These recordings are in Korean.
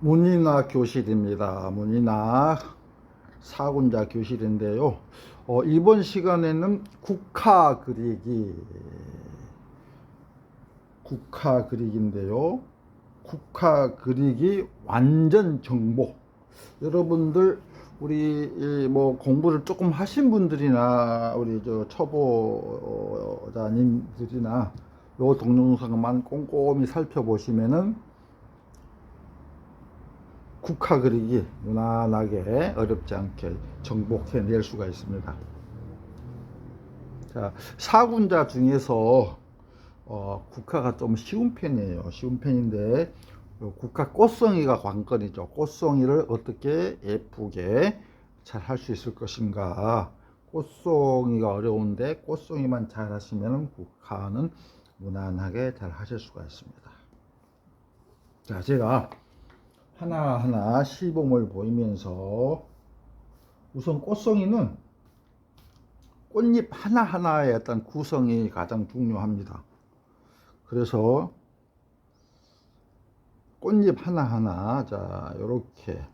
문인학 교실입니다. 문인학 사군자 교실인데요. 이번 시간에는 국화 그리기인데요. 국화 그리기 완전 정복. 여러분들 우리 뭐 공부를 조금 하신 분들이나 우리 저 초보자님들이나 요 동영상만 꼼꼼히 살펴보시면은 국화 그리기 무난하게 어렵지 않게 정복해 낼 수가 있습니다. 자, 사군자 중에서 국화가 좀 쉬운 편이에요. 쉬운 편인데 국화 꽃송이가 관건이죠. 꽃송이를 어떻게 예쁘게 잘 할 수 있을 것인가. 꽃송이가 어려운데 꽃송이만 잘 하시면 국화는 무난하게 잘 하실 수가 있습니다. 자, 제가 하나하나 시범을 보이면서 우선 꽃송이는 꽃잎 하나하나의 어떤 구성이 가장 중요합니다. 그래서 꽃잎 하나하나, 자, 요렇게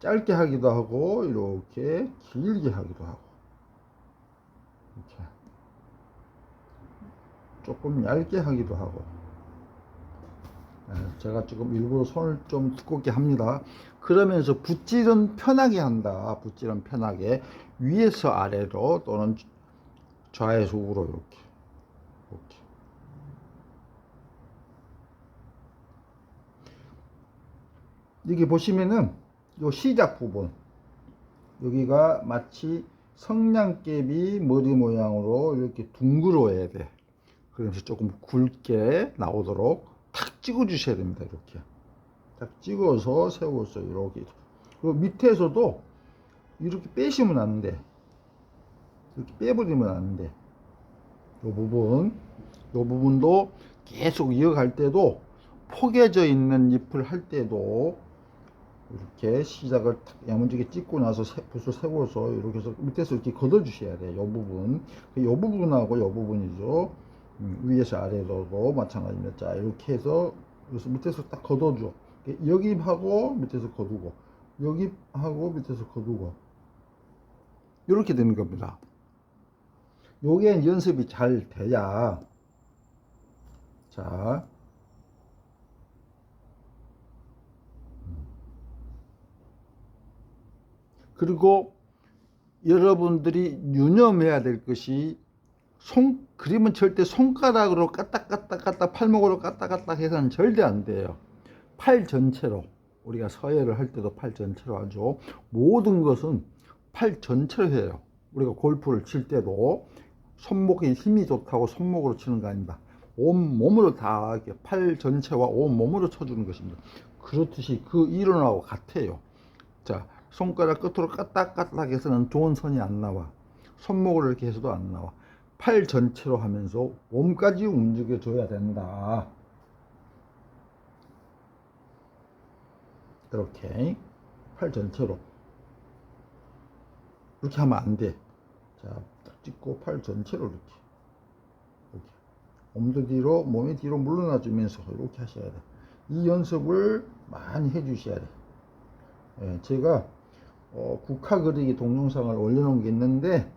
짧게 하기도 하고 이렇게 길게 하기도 하고 이렇게 조금 얇게 하기도 하고. 제가 지금 일부러 손을 좀 두껍게 합니다. 그러면서 붓질은 편하게 한다. 붓질은 편하게 위에서 아래로 또는 좌에서 우로 이렇게 여기 보시면은 요 시작 부분 여기가 마치 성냥개비 머리 모양으로 이렇게 둥그러야 돼. 그래서 조금 굵게 나오도록 탁 찍어 주셔야 됩니다. 이렇게 딱 찍어서 세워서 이렇게. 그리고 밑에서도 이렇게 빼시면 안 돼. 이렇게 빼버리면 안 돼. 요 부분도 계속 이어갈 때도 포개져 있는 잎을 할 때도 이렇게 시작을 탁 야무지게 찍고 나서 붓을 세워서 이렇게 해서 밑에서 이렇게 걷어 주셔야 돼요. 요 부분. 요 부분하고 요 부분이죠. 위에서 아래로도 마찬가지입니다. 자, 이렇게 해서 여기서 밑에서 딱 걷어줘. 여기 하고 밑에서 거두고, 여기 하고 밑에서 거두고, 이렇게 되는 겁니다. 요게 연습이 잘 돼야, 자, 그리고 여러분들이 유념해야 될 것이 그림은 절대 손가락으로 까딱까딱 팔목으로 까딱까딱 해서는 절대 안 돼요. 팔 전체로, 우리가 서예를 할 때도 팔 전체로 하죠. 모든 것은 팔 전체로 해요. 우리가 골프를 칠 때도 손목에 힘이 좋다고 손목으로 치는 거 아닙니다. 온 몸으로 다 이렇게 팔 전체와 온 몸으로 쳐주는 것입니다. 그렇듯이 그 이론하고 같아요. 자, 손가락 끝으로 까딱까딱 해서는 좋은 선이 안 나와. 손목으로 이렇게 해서도 안 나와. 팔 전체로 하면서 몸까지 움직여 줘야 된다. 이렇게 팔 전체로 이렇게 하면 안 돼. 자, 딱 찍고 팔 전체로 이렇게 몸도 뒤로, 몸이 뒤로 물러나 주면서 이렇게 하셔야 돼. 이 연습을 많이 해 주셔야 돼. 제가 국화 그리기 동영상을 올려놓은 게 있는데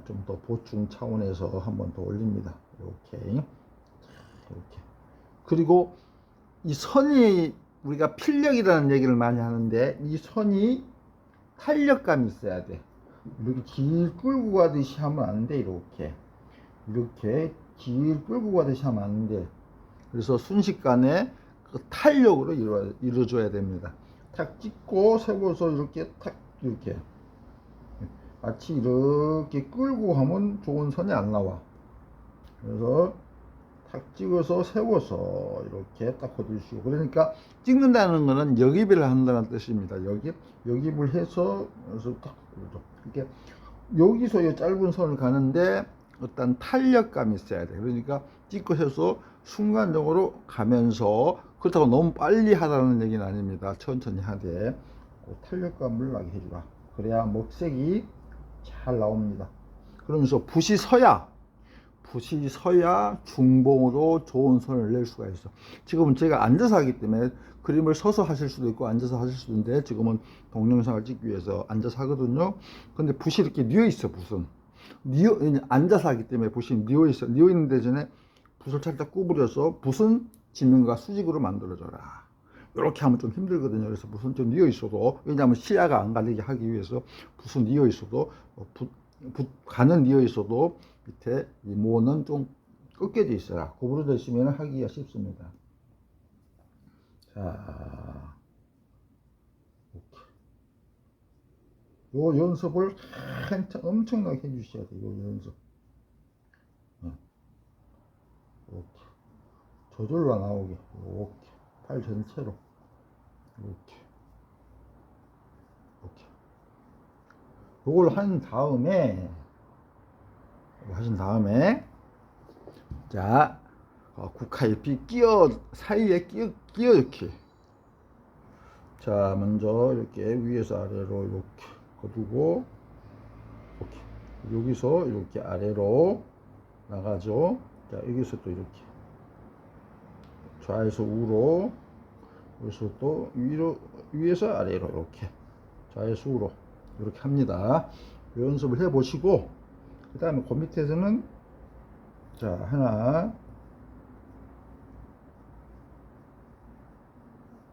좀 더 보충 차원에서 한 번 더 올립니다. 이렇게. 그리고 이 선이 우리가 필력이라는 얘기를 많이 하는데 이 선이 탄력감이 있어야 돼. 이렇게 길 끌고 가듯이 하면 안 돼. 이렇게 길 끌고 가듯이 하면 안 돼. 그래서 순식간에 그 탄력으로 이루어줘야 됩니다. 탁 찍고 세워서 이렇게 탁 이렇게 마치 이렇게 끌고 하면 좋은 선이 안 나와. 그래서 탁 찍어서 세워서 이렇게 딱 거두시고. 그러니까 찍는다는 거는 역입을 한다는 뜻입니다. 역입을 해서 그래서 딱 이렇게 여기서 이 짧은 선을 가는데 어떤 탄력감이 있어야 돼. 그러니까 찍고 해서 순간적으로 가면서, 그렇다고 너무 빨리 하라는 얘기는 아닙니다. 천천히 하되 그 탄력감을 나게 해주라. 그래야 먹색이 잘 나옵니다. 그러면서 붓이 서야 붓이 서야 중봉으로 좋은 선을 낼 수가 있어. 지금은 제가 앉아서 하기 때문에 그림을 서서 하실 수도 있고 앉아서 하실 수도 있는데 지금은 동영상을 찍기 위해서 앉아서 하거든요. 근데 붓이 이렇게 뉘어 있어. 붓은 앉아서 하기 때문에 붓이 뉘어 있어. 뉘어 있는 대전에 붓을 살짝 구부려서 붓은 지면과 수직으로 만들어줘라. 이렇게 하면 좀 힘들거든요. 그래서 붓은 좀 뉘어 있어도, 왜냐하면 시야가 안 가리게 하기 위해서 붓은 뉘어 있어도, 간은 뉘어 있어도 밑에 이 모는 좀 꺾여져 있어라. 구부러져 있으면 하기가 쉽습니다. 자, 요 연습을 엄청나게 해주셔야 돼요. 요 연습. 이렇게 저절로 나오게 이렇게 팔 전체로 이렇게 이렇게 요걸 하신 다음에 자, 국화잎이 사이에 끼어 이렇게. 자, 먼저 이렇게 위에서 아래로 이렇게 거두고 이렇게 여기서 이렇게 아래로 나가죠. 자, 여기서 또 이렇게 좌에서 우로, 여기서 또 위에서 아래로 이렇게 좌에서 우로 이렇게 합니다. 연습을 해 보시고 그 다음에 그 밑에서는 자, 하나,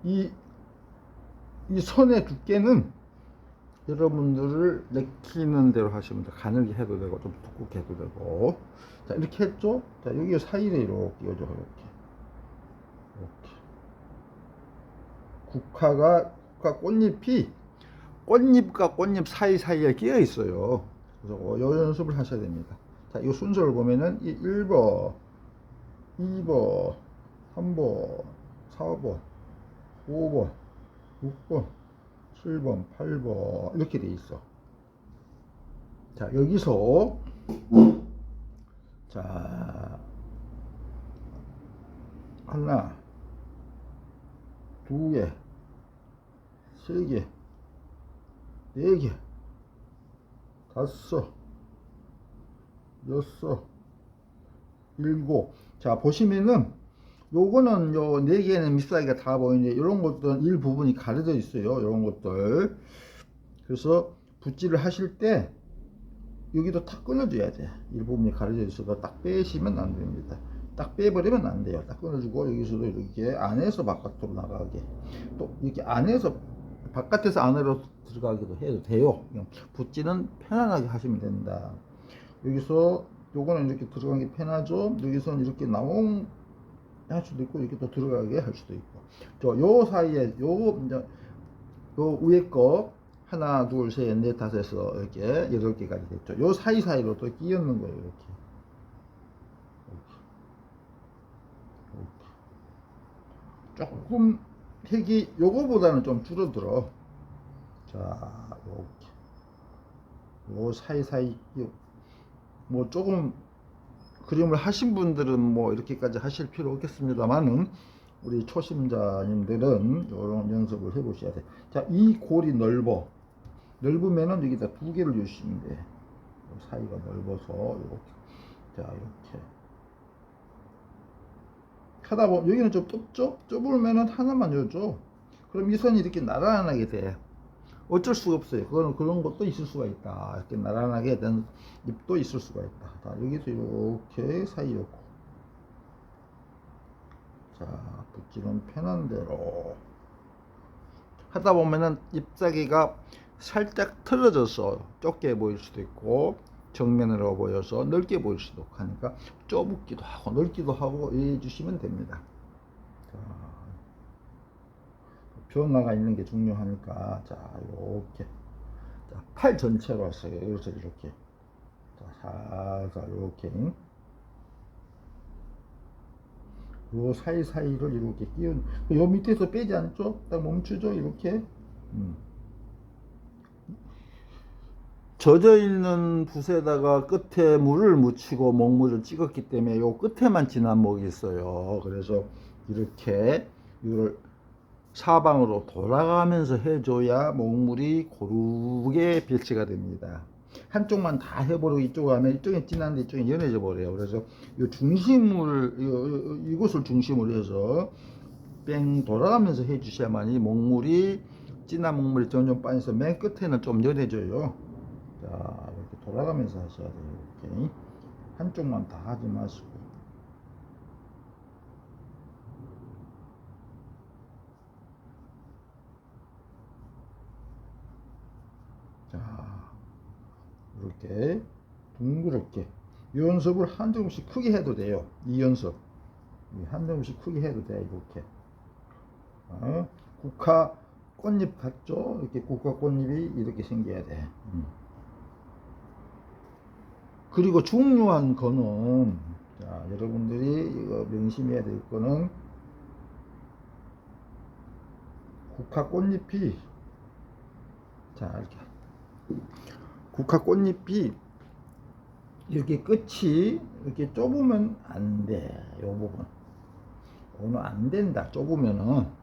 이 선의 두께는 여러분들을 내키는 대로 하시면 돼. 가늘게 해도 되고 좀 두껍게 해도 되고. 자, 이렇게 했죠. 자, 여기 사이를 이렇게 끼워줘. 이렇게 국화 꽃잎과 꽃잎 사이사이에 끼어 있어요. 그래서 이 연습을 하셔야 됩니다. 자, 이 순서를 보면은 1번, 2번, 3번, 4번, 5번, 6번, 7번, 8번 이렇게 돼 있어. 자, 여기서 자, 하나, 두 개, 세 개, 네 개, 다섯, 여섯, 일곱. 자, 보시면은 요거는 요 네 개는 믹스하기가 다 보이는데 이런 것들은 일부분이 가려져 있어요. 이런 것들. 그래서 붓질을 하실 때 여기도 탁 끊어줘야 돼. 일부분이 가려져 있어도 딱 빼시면 안 됩니다. 딱 빼버리면 안 돼요. 딱 끊어주고 여기서도 이렇게 안에서 바깥으로 나가게, 또 이렇게 안에서 바깥에서 안으로 들어가기도 해도 돼요. 붓질은 편안하게 하시면 된다. 여기서 요거는 이렇게 들어가기 편하죠. 여기서는 이렇게 나온 할 수도 있고 이렇게 또 들어가게 할 수도 있고. 요 사이에 요 위에 거 하나, 둘, 셋, 넷, 다섯에서 이렇게 8개까지 됐죠. 요 사이사이로 또 끼얹는 거예요. 이렇게. 조금 색이 요거보다는 좀 줄어들어. 자, 이렇게 요 사이사이 뭐 조금 그림을 하신 분들은 뭐 이렇게까지 하실 필요 없겠습니다만은 우리 초심자님들은 이런 연습을 해 보셔야 돼. 자, 이 골이 넓으면은 여기다 두 개를 주시면 돼. 사이가 넓어서 이렇게. 자, 이렇게 하다 보면 여기는 좀 좁으면은 하나만 줘줘. 그럼 이 선이 이렇게 나란하게 돼. 어쩔 수가 없어요. 그런 것도 있을 수가 있다. 이렇게 나란하게 된 잎도 있을 수가 있다. 자, 여기서 이렇게 사이였고. 자, 붓질은 편한 대로 하다 보면은 잎사귀가 살짝 틀어져서 좁게 보일 수도 있고 정면으로 보여서 넓게 보일 수도 있고 하니까 좁기도 하고 넓기도 하고 해주시면 됩니다. 자, 변화가 있는 게 중요하니까. 자, 이렇게 자, 팔 전체로 왔어요. 여기서 이렇게 자, 살살 이렇게 요 사이사이를 이렇게 끼운 요 밑에서 빼지 않죠? 딱 멈추죠? 이렇게. 젖어 있는 붓에다가 끝에 물을 묻히고 먹물을 찍었기 때문에 요 끝에만 진한 목이 있어요. 그래서 이렇게 이걸 사방으로 돌아가면서 해줘야 먹물이 고르게 배치가 됩니다. 한쪽만 다 해버리고 이쪽으로 하면 이쪽에 진한데 이쪽에 연해져 버려요. 그래서 이 중심을 이곳을 중심으로 해서 뺑 돌아가면서 해주셔야만이 먹물이 진한 먹물이 점점 빠져서 맨 끝에는 좀 연해져요. 자, 이렇게 돌아가면서 하셔야 돼요. 이렇게 한쪽만 다 하지 마시고. 자, 이렇게 둥그렇게 이 연습을 한 조금씩 크게 해도 돼요. 이 연습 한 조금씩 크게 해도 돼. 이렇게 국화 꽃잎 같죠? 이렇게 국화 꽃잎이 이렇게 생겨야 돼. 그리고 중요한 거는, 자, 여러분들이 이거 명심해야 될 거는 국화 꽃잎이, 자, 이렇게 국화 꽃잎이 이렇게 끝이 이렇게 좁으면 안 돼. 요 부분 오늘 안 된다. 좁으면은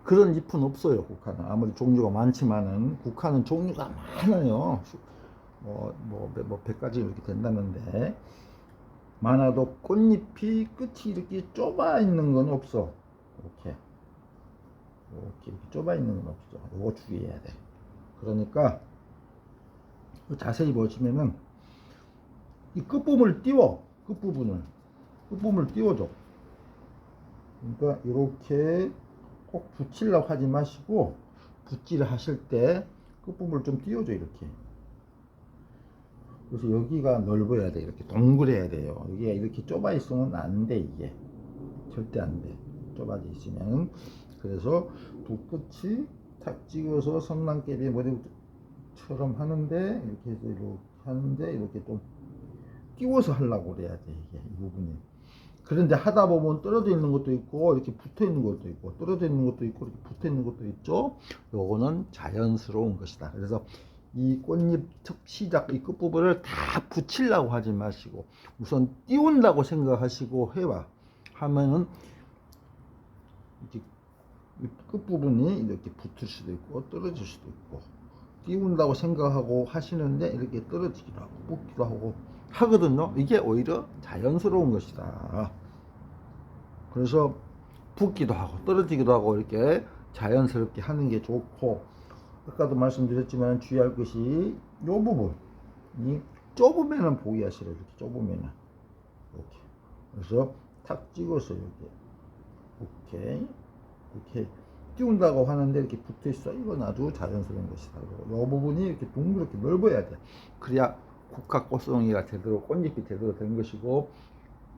그런 잎은 없어요. 국화는 아무리 종류가 많지만은 국화는 종류가 많아요. 뭐 100가지 이렇게 된다는데 많아도 꽃잎이 끝이 이렇게 좁아 있는 건 없어. 이렇게 좁아 있는 건 없어. 이거 주의해야 돼. 그러니까 자세히 보시면은 이 끝부분을 띄워. 끝부분을 띄워줘. 그러니까 이렇게 꼭 붙이려고 하지 마시고 붓질을 하실 때 끝부분을 좀 띄워줘. 이렇게. 그래서 여기가 넓어야 돼. 이렇게 동그래야 돼요. 여기가 이렇게 좁아 있으면 안 돼. 이게 절대 안 돼. 좁아져 있으면. 그래서 붓끝이 탁 찍어서 성난개비 머리처럼 하는데 이렇게 해서 이렇게 하는데 이렇게 좀 끼워서 하려고 그래야 돼. 이게 이 부분이. 그런데 하다 보면 떨어져 있는 것도 있고 이렇게 붙어 있는 것도 있고 떨어져 있는 것도 있고 이렇게 붙어 있는 것도 있죠. 요거는 자연스러운 것이다. 그래서 이 꽃잎 시작 이 끝부분을 다 붙이려고 하지 마시고 우선 띄운다고 생각하시고 해봐. 하면은 이렇게 끝부분이 이렇게 붙을 수도 있고 떨어질 수도 있고 띄운다고 생각하고 하시는데 이렇게 떨어지기도 하고 붙기도 하고 하거든요. 이게 오히려 자연스러운 것이다. 그래서 붙기도 하고 떨어지기도 하고 이렇게 자연스럽게 하는 게 좋고, 아까도 말씀드렸지만 주의할 것이 이 부분이 좁으면은 보기 하시라. 이렇게 좁으면은 이렇게. 그래서 탁 찍어서 이렇게 띄운다고 하는데 이렇게 붙어 있어. 이건 아주 자연스러운 것이다. 이 부분이 이렇게 둥그렇게 넓어야 돼. 그래야 국화 꽃송이가 제대로 꽃잎이 제대로 된 것이고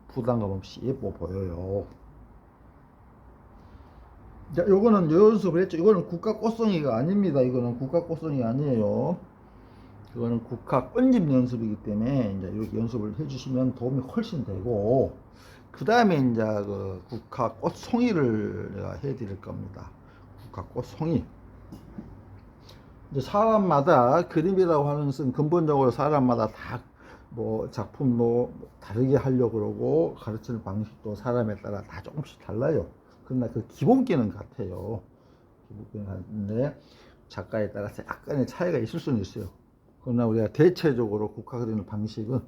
부담감 없이 예뻐 보여요. 자, 요거는 연습을 했죠. 이거는 국화 꽃송이가 아닙니다. 이거는 국화 꽃송이 아니에요. 이거는 국화 꽃잎 연습이기 때문에 이제 이렇게 연습을 해주시면 도움이 훨씬 되고, 그 다음에 이제 그 국화 꽃송이를 내가 해드릴 겁니다. 국화 꽃송이. 이제 사람마다 그림이라고 하는 것은 근본적으로 사람마다 다 뭐 작품도 다르게 하려고 그러고 가르치는 방식도 사람에 따라 다 조금씩 달라요. 그러나 그 기본기는 같아요. 기본기는 같은데 작가에 따라서 약간의 차이가 있을 수는 있어요. 그러나 우리가 대체적으로 국화 그리는 방식은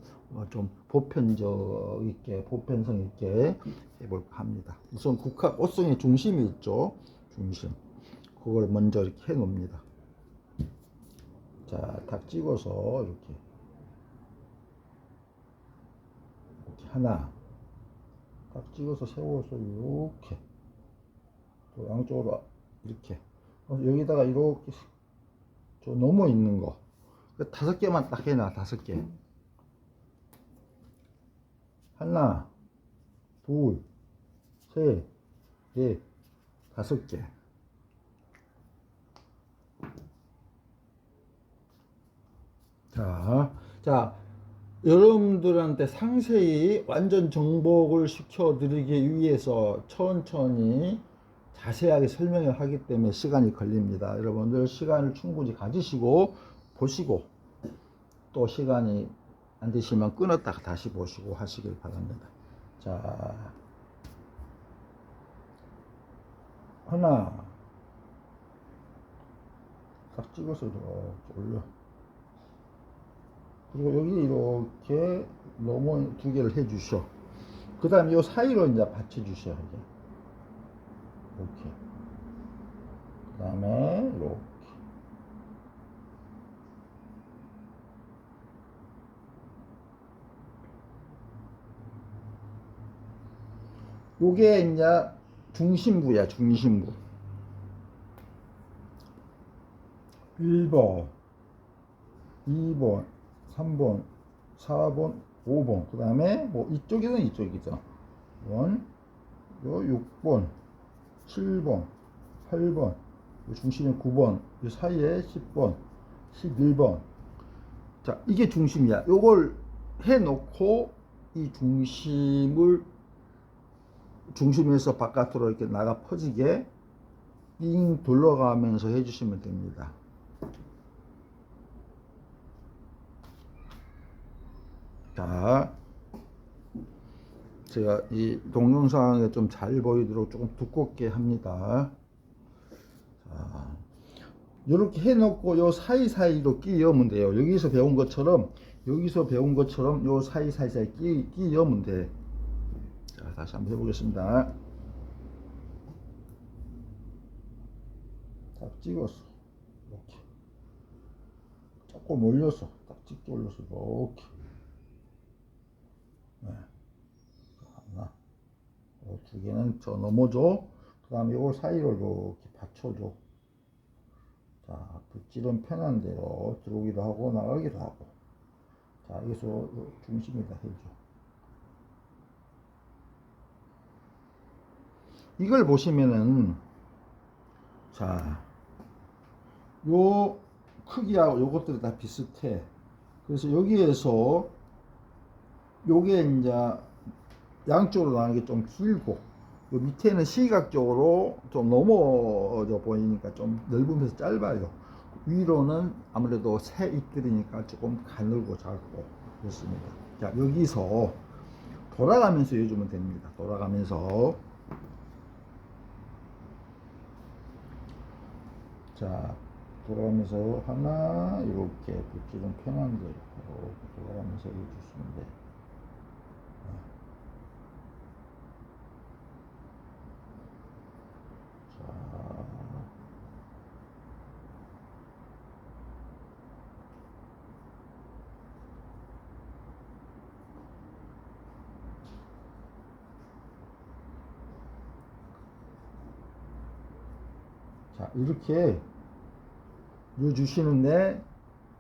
좀 보편성 있게 해볼까 합니다. 우선 국화 꽃송이 중심이 있죠. 중심. 그걸 먼저 이렇게 해 놓습니다. 자, 딱 찍어서 이렇게 하나 딱 찍어서 세워서 이렇게 또 양쪽으로 이렇게 여기다가 이렇게 저 넘어 있는 거 5개만 딱 해놔. 5개. 하나, 둘, 셋, 넷, 5개. 자, 여러분들한테 상세히 완전 정복을 시켜드리기 위해서 천천히 자세하게 설명을 하기 때문에 시간이 걸립니다. 여러분들 시간을 충분히 가지시고 보시고 또 시간이 안 되시면 끊었다가 다시 보시고 하시길 바랍니다. 자, 하나 딱 찍어서 이렇게 올려. 그리고 여기 이렇게 넘어 두 개를 해 주셔. 그 다음에 요 사이로 이제 받쳐 주셔. 이렇게. 그 다음에 이렇게. 요게 이제 중심부야, 중심부. 1번, 2번, 3번, 4번, 5번. 그 다음에 뭐 이쪽에는 이쪽이죠. 1, 요 6번, 7번, 8번, 요 중심이 9번, 요 사이에 10번, 11번. 자, 이게 중심이야. 요걸 해 놓고 이 중심에서 바깥으로 이렇게 나가 퍼지게 빙 둘러가면서 해주시면 됩니다. 자, 제가 이 동영상에 좀 잘 보이도록 조금 두껍게 합니다. 자, 이렇게 해놓고 요 사이사이로 끼우면 돼요. 여기서 배운 것처럼 요 사이사이사이 끼우면 돼. 자, 다시 한번 해보겠습니다. 딱 찍었어. 이렇게 조금 올렸어. 딱 찍게 올렸어. 이렇게. 네. 하나, 두 개는 저 넘어줘. 그 다음에 요 사이로 이렇게 받쳐줘. 자, 붓질은 편한 대로 들어오기도 하고 나가기도 하고. 자, 여기서 중심에다 해줘. 이걸 보시면은, 자, 요 크기하고 요것들이 다 비슷해. 그래서 여기에서 요게 이제 양쪽으로 나가는 게 좀 길고, 요 밑에는 시각적으로 좀 넘어져 보이니까 좀 넓으면서 짧아요. 위로는 아무래도 새 잎들이니까 조금 가늘고 작고 그렇습니다. 자, 여기서 돌아가면서 해주면 됩니다. 돌아가면서. 자, 돌아가면서 하나 이렇게 붓질은 편한 거 이렇게 돌아가면서 해주시면 돼요. 자, 이렇게 요 주시는데,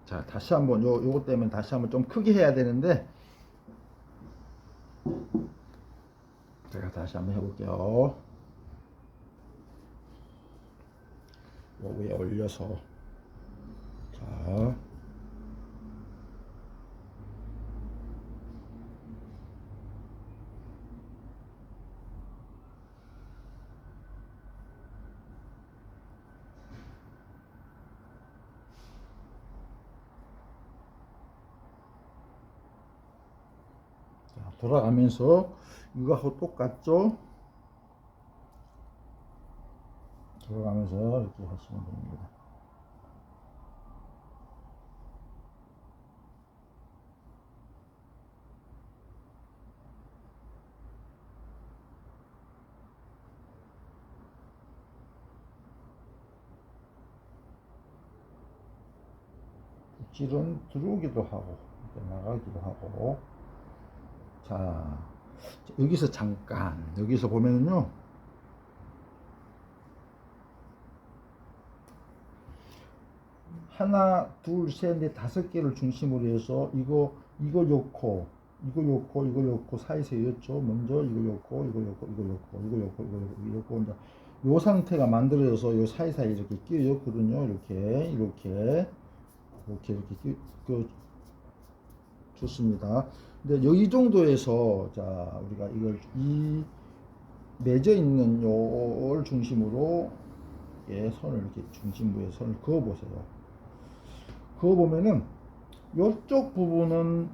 자, 다시 한번 요것 때문에 다시 한번 좀 크게 해야 되는데, 제가 다시 한번 해볼게요. 요 위에 올려서. 자, 돌아가면서 이거하고 똑같죠? 돌아가면서 이렇게 하시면 됩니다. 붓질은 들어오기도 하고 나가기도 하고. 자, 여기서 잠깐 여기서 보면은요, 하나 둘셋넷 다섯 개를 중심으로 해서 이거 놓고 이거 놓고 사이사이 였죠. 먼저 이거 놓고 이거 놓고 이거 놓고 이거 놓고 이거 놓고 이거 놓고 이제 요 상태가 만들어져서 요 사이사이 이렇게 끼어졌거든요. 이렇게 좋습니다. 근데 여기 정도에서, 자, 우리가 이걸 이 맺어 있는 요를 중심으로 선을 이렇게 중심부에 선을 그어 보세요. 그거 보면은 이쪽 부분은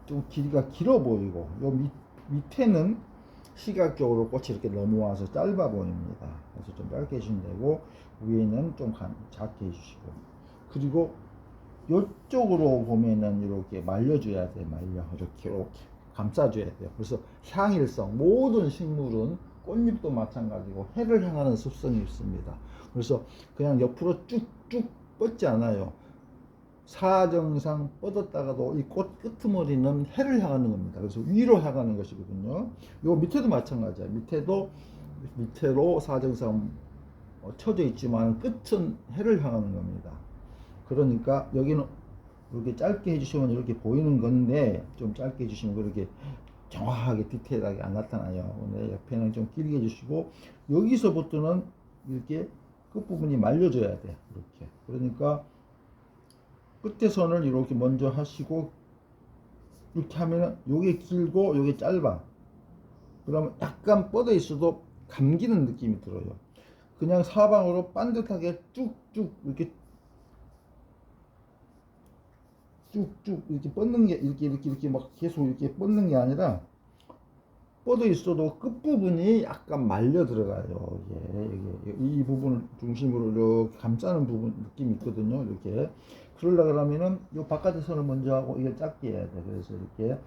좀 길이가 길어 보이고 요 밑에는 시각적으로 꽃이 이렇게 넘어와서 짧아 보입니다. 그래서 좀 짧게 해주시면 되고, 위에는 좀 작게 해주시고, 그리고 요쪽으로 보면은 이렇게 말려줘야 돼. 이렇게 감싸줘야 돼요. 그래서 향일성, 모든 식물은 꽃잎도 마찬가지고 해를 향하는 습성이 있습니다. 그래서 그냥 옆으로 쭉쭉 뻗지 않아요. 사정상 뻗었다가도 이 꽃 끄트머리는 해를 향하는 겁니다. 그래서 위로 향하는 것이거든요. 요 밑에도 마찬가지야. 밑으로 사정상 쳐져 있지만 끝은 해를 향하는 겁니다. 그러니까 여기는 이렇게 짧게 해주시면 이렇게 보이는 건데, 좀 짧게 해주시면 그렇게 정확하게 디테일하게 안 나타나요. 근데 옆에는 좀 길게 해주시고, 여기서부터는 이렇게 끝부분이 말려줘야 돼. 이렇게. 그러니까 끝에 선을 이렇게 먼저 하시고, 이렇게 하면은 요게 길고 요게 짧아. 그러면 약간 뻗어 있어도 감기는 느낌이 들어요. 그냥 사방으로 반듯하게 쭉쭉 쭉쭉 이렇게 뻗는 게 이렇게 막 계속 이렇게 뻗는 게 아니라, 뻗어 있어도 끝부분이 약간 말려 들어가요. 이게 이 부분을 중심으로 이렇게 감싸는 부분 느낌이 있거든요. 이렇게. 그러려고 하면은 이 바깥의 선을 먼저 하고 이걸 짧게 해야 돼. 그래서 이렇게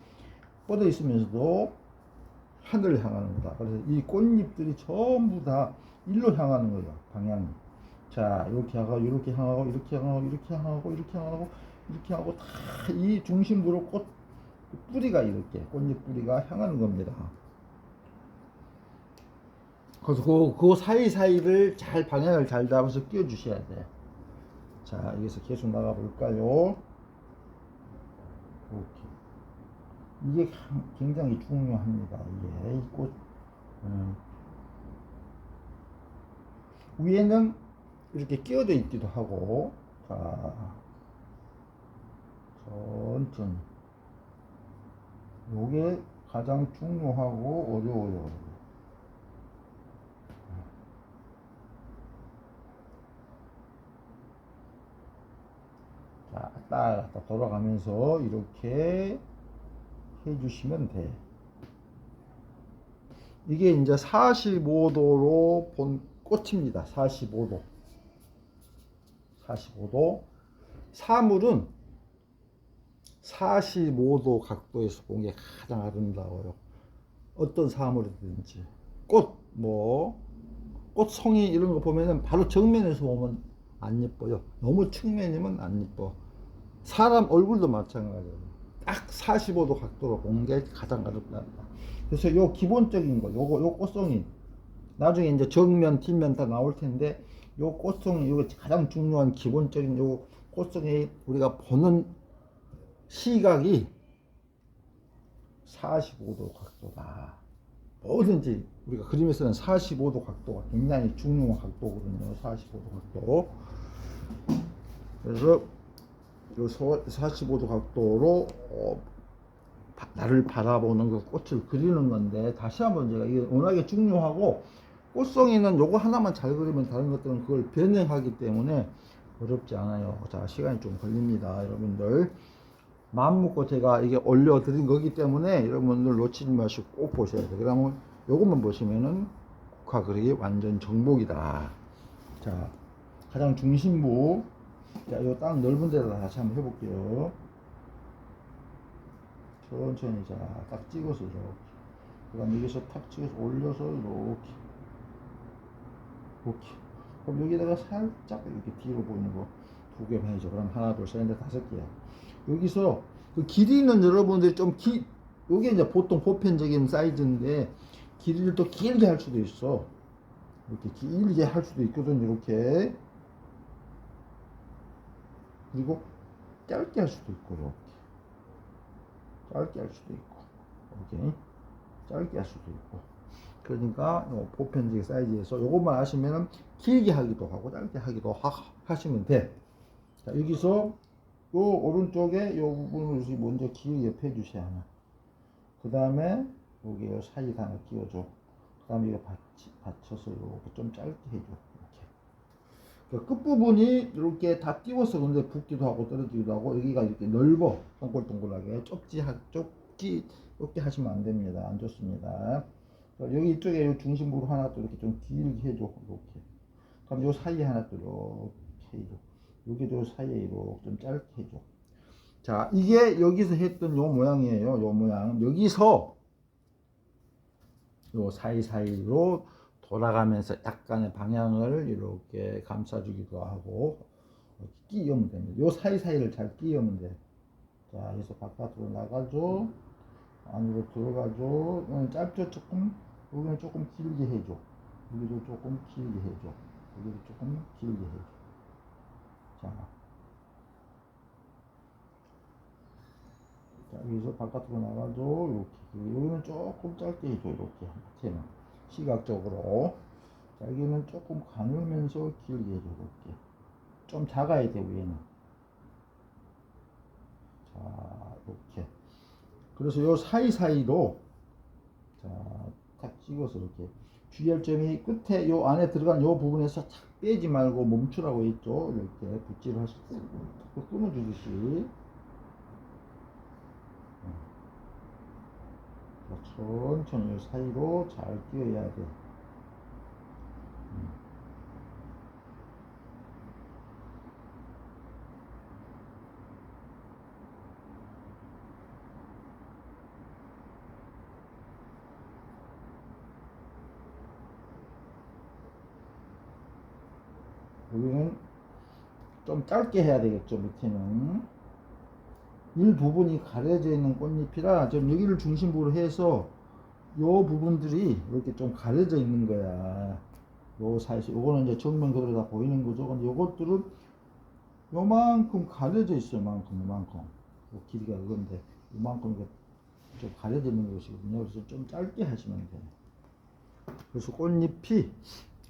뻗어 있으면서도 하늘을 향하는 거다. 그래서 이 꽃잎들이 전부 다 일로 향하는 거예요. 방향이. 자, 이렇게 하고 이렇게 향하고 이렇게 향하고 이렇게 향하고 이렇게 향하고 이렇게 하고 다 이 중심부로 꽃 뿌리가 이렇게 꽃잎 뿌리가 향하는 겁니다. 그래서 그 사이사이를 잘 방향을 잘 잡아서 끼워 주셔야 돼. 자, 여기서 계속 나가 볼까요? 이게 굉장히 중요합니다. 이게 이 꽃, 위에는 이렇게 끼어져 있기도 하고. 자, 천천히. 요게 가장 중요하고 어려워요. 자, 딱 돌아가면서 이렇게 해주시면 돼. 이게 이제 45도로 본 꽃입니다. 45도. 45도. 사물은 45도 각도에서 본 게 가장 아름다워요. 어떤 사물이든지. 꽃송이 이런 거 보면은 바로 정면에서 보면 안 예뻐요. 너무 측면이면 안 예뻐. 사람 얼굴도 마찬가지예요. 딱 45도 각도로 본 게 가장 아름답다. 그래서 요 기본적인 거, 요 꽃송이. 나중에 이제 정면, 뒷면 다 나올 텐데, 요 꽃송이, 요게 가장 중요한 기본적인 요 꽃송이 우리가 보는 시각이 45도 각도다. 뭐든지 우리가 그림에서는 45도 각도가 굉장히 중요한 각도거든요. 45도 각도. 그래서 요 45도 각도로 나를 바라보는 그 꽃을 그리는 건데, 다시 한번 제가 이게 워낙에 중요하고, 꽃송이는 요거 하나만 잘 그리면 다른 것들은 그걸 변형하기 때문에 어렵지 않아요. 자, 시간이 좀 걸립니다. 여러분들 마음 먹고 제가 이게 올려드린 거기 때문에 여러분들 놓치지 마시고 꼭 보셔야 돼요. 그러면 요것만 보시면은 국화 그리기 완전 정복이다. 자, 가장 중심부. 자, 요 딱 넓은 데다 다시 한번 해볼게요. 천천히. 자, 딱 찍어서 이렇게. 그 다음 여기서 탁 찍어서 올려서 이렇게. 이렇게. 그럼 여기다가 살짝 이렇게 뒤로 보이는 거 2개만 해줘. 그럼 하나, 둘, 셋, 넷, 5개야. 여기서 그 길이는 여러분들이 요게 이제 보통 보편적인 사이즈인데, 길이를 또 길게 할 수도 있어. 이렇게 길게 할 수도 있거든, 이렇게. 그리고 짧게 할 수도 있고, 이렇게. 짧게 할 수도 있고, 이렇게. 짧게 할 수도 있고. 그러니까 보편적인 사이즈에서 요것만 하시면은 길게 하기도 하고 짧게 하기도 하시면 돼. 자, 여기서 요 오른쪽에 요 부분을 먼저 길게 펴주셔야 하나. 그 다음에 여기 요 사이 하나 끼워줘. 그 다음에 이거 받쳐서 이렇게 좀 짧게 해줘. 이렇게. 그 끝부분이 이렇게 다 띄워서 근데 붓기도 하고 떨어지기도 하고, 여기가 이렇게 넓어. 동글동글하게. 좁게 하시면 안 됩니다. 안 좋습니다. 여기 이쪽에 요 중심부로 하나 또 이렇게 좀 길게 해줘. 이렇게. 그럼 요 사이에 하나 또 이렇게 해줘. 여기도 사이에 이렇게 좀 짧게 해줘. 자, 이게 여기서 했던 요 모양이에요. 요 모양. 여기서 요 사이사이로 돌아가면서 약간의 방향을 이렇게 감싸주기도 하고 끼우면 됩니다. 요 사이사이를 잘 끼우면 돼. 자, 여기서 바깥으로 나가줘. 안으로 들어가줘. 짧죠? 조금. 여기는 조금 길게 해줘. 여기도 조금 길게 해줘. 여기도 조금 길게 해줘. 자, 여기서 바깥으로 나가줘. 이렇게. 여기는 조금 짧게 해줘. 이렇게. 하체는. 시각적으로. 자, 여기는 조금 가누면서 길게 해줘. 이렇게. 좀 작아야 돼, 위에는. 자, 이렇게. 그래서 요 사이사이로, 자, 탁 찍어서 이렇게. 주의할 점이 끝에 요 안에 들어간 요 부분에서 착 빼지 말고 멈추라고 했죠. 이렇게 붓질을 하실 때 끊어주듯이. 천천히 요 사이로 잘 끼워야 돼. 여기는 좀 짧게 해야 되겠죠. 밑에는 일부분이 가려져 있는 꽃잎이라 좀 여기를 중심부로 해서 요 부분들이 이렇게 좀 가려져 있는 거야. 요 사이에서 요거는 이제 정면 그대로 다 보이는 거죠. 근데 요것들은 요만큼 가려져 있어요. 요만큼 요 길이가 그건데 요만큼 이렇게 좀 가려져 있는 것이거든요. 그래서 좀 짧게 하시면 돼요. 그래서 꽃잎이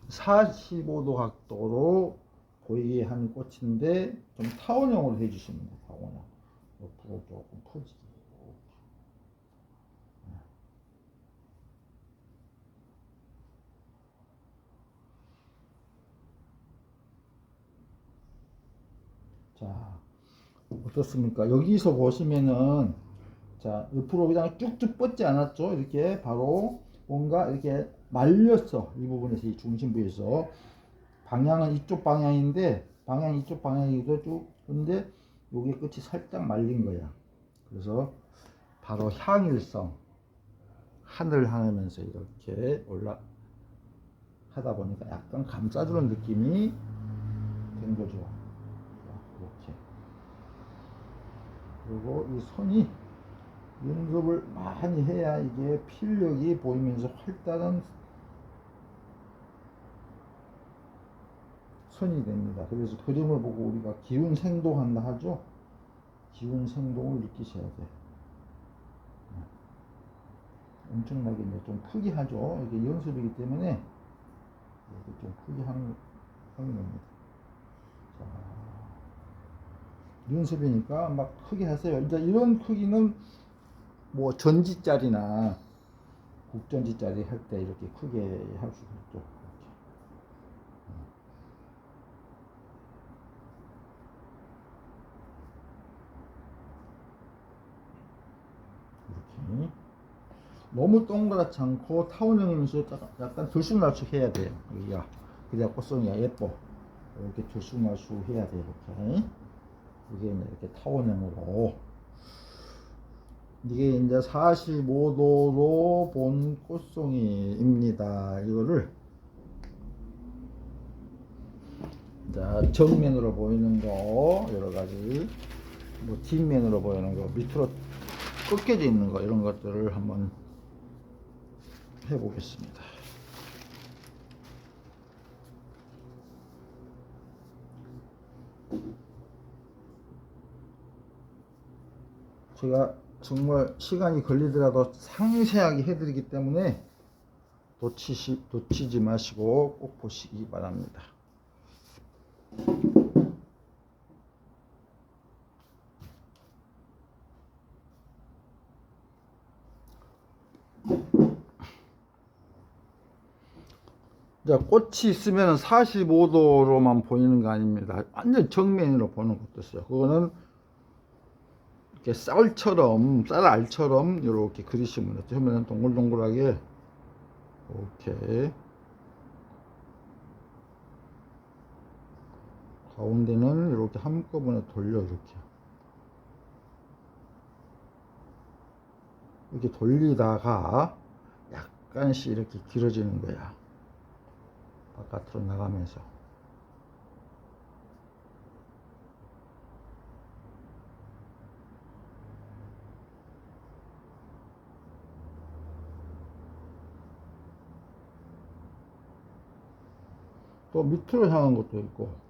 45도 각도로 보이게 하는 꽃인데 좀 타원형으로 해주시면 돼요. 타원형. 옆으로 조금 퍼지게. 자, 어떻습니까? 여기서 보시면은, 자, 옆으로 그냥 쭉쭉 뻗지 않았죠? 이렇게 바로 뭔가 이렇게 말렸어. 이 부분에서, 이 중심부에서. 방향은 이쪽 방향인데, 방향 이쪽 방향이기도 쭉, 근데 여기 끝이 살짝 말린 거야. 그래서 바로 향일성, 하늘 향하면서 이렇게 올라 하다 보니까 약간 감싸주는 느낌이 된 거죠. 이렇게. 그리고 이 손이 연습을 많이 해야 이게 필력이 보이면서 활달한 손이 됩니다. 그래서 그림을 보고 우리가 기운 생동한다 하죠. 기운 생동을 느끼셔야 돼. 엄청나게 이제 좀 크게 하죠. 이게 연습이기 때문에 이렇게 좀 크게 하는 겁니다. 자, 연습이니까 막 크게 하세요. 이제 이런 크기는 뭐 전지짜리나 국전지짜리 할 때 이렇게 크게 할 수 있죠. 이렇게. 너무 동그랗지 않고 타원형이면서 약간 들쑥날쑥 해야 돼요. 여기가. 그래야 꽃송이가 예뻐. 이렇게 들쑥날쑥 해야 돼요. 이렇게. 이게 이렇게 타원형으로. 이게 이제 45도로 본 꽃송이입니다. 이거를 자, 정면으로 보이는 거 여러 가지, 뭐 뒷면으로 보이는 거, 밑으로 꺾여져 있는 거, 이런 것들을 한번 해보겠습니다. 제가 정말 시간이 걸리더라도 상세하게 해드리기 때문에 놓치지 마시고 꼭 보시기 바랍니다. 자, 꽃이 있으면 45도로만 보이는 거 아닙니다. 완전 정면으로 보는 것도 있어요. 그거는 이렇게 쌀알처럼 이렇게 그리시면 돼요. 처음에는 동글동글하게 이렇게 가운데는 이렇게 한꺼번에 돌려, 이렇게 돌리다가 약간씩 이렇게 길어지는 거야. 바깥으로 나가면서. 또 밑으로 향한 것도 있고.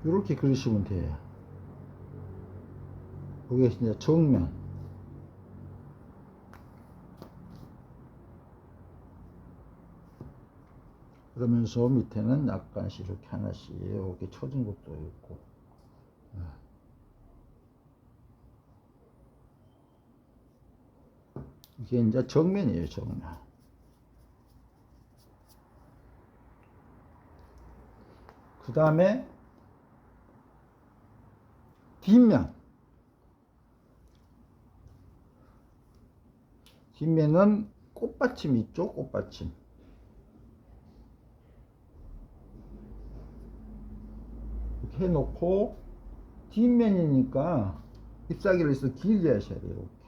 이렇게 그리시면 돼요. 이게 이제 정면. 그러면서 밑에는 약간씩 이렇게 하나씩 이렇게 쳐진 것도 있고. 이게 이제 정면이에요, 정면. 그 다음에 뒷면. 뒷면은 꽃받침 있죠, 꽃받침. 이렇게 해놓고 뒷면이니까 잎사귀를 있어 길게 하셔야 돼요. 이렇게.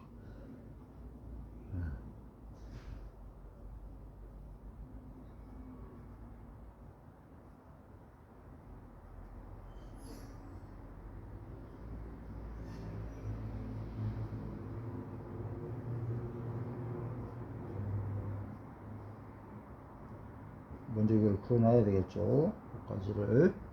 먼저 이걸 그어놔야 되겠죠. 꽃가지를.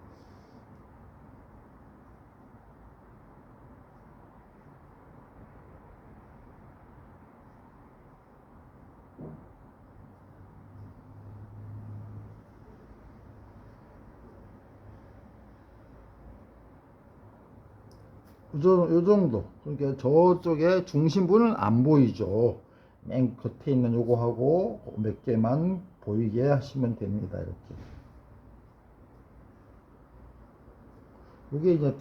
요 정도. 그러니까 저쪽에 중심부는 안 보이죠. 맨 겉에 있는 요거하고 몇 개만 보이게 하시면 됩니다. 이렇게. 요게 이제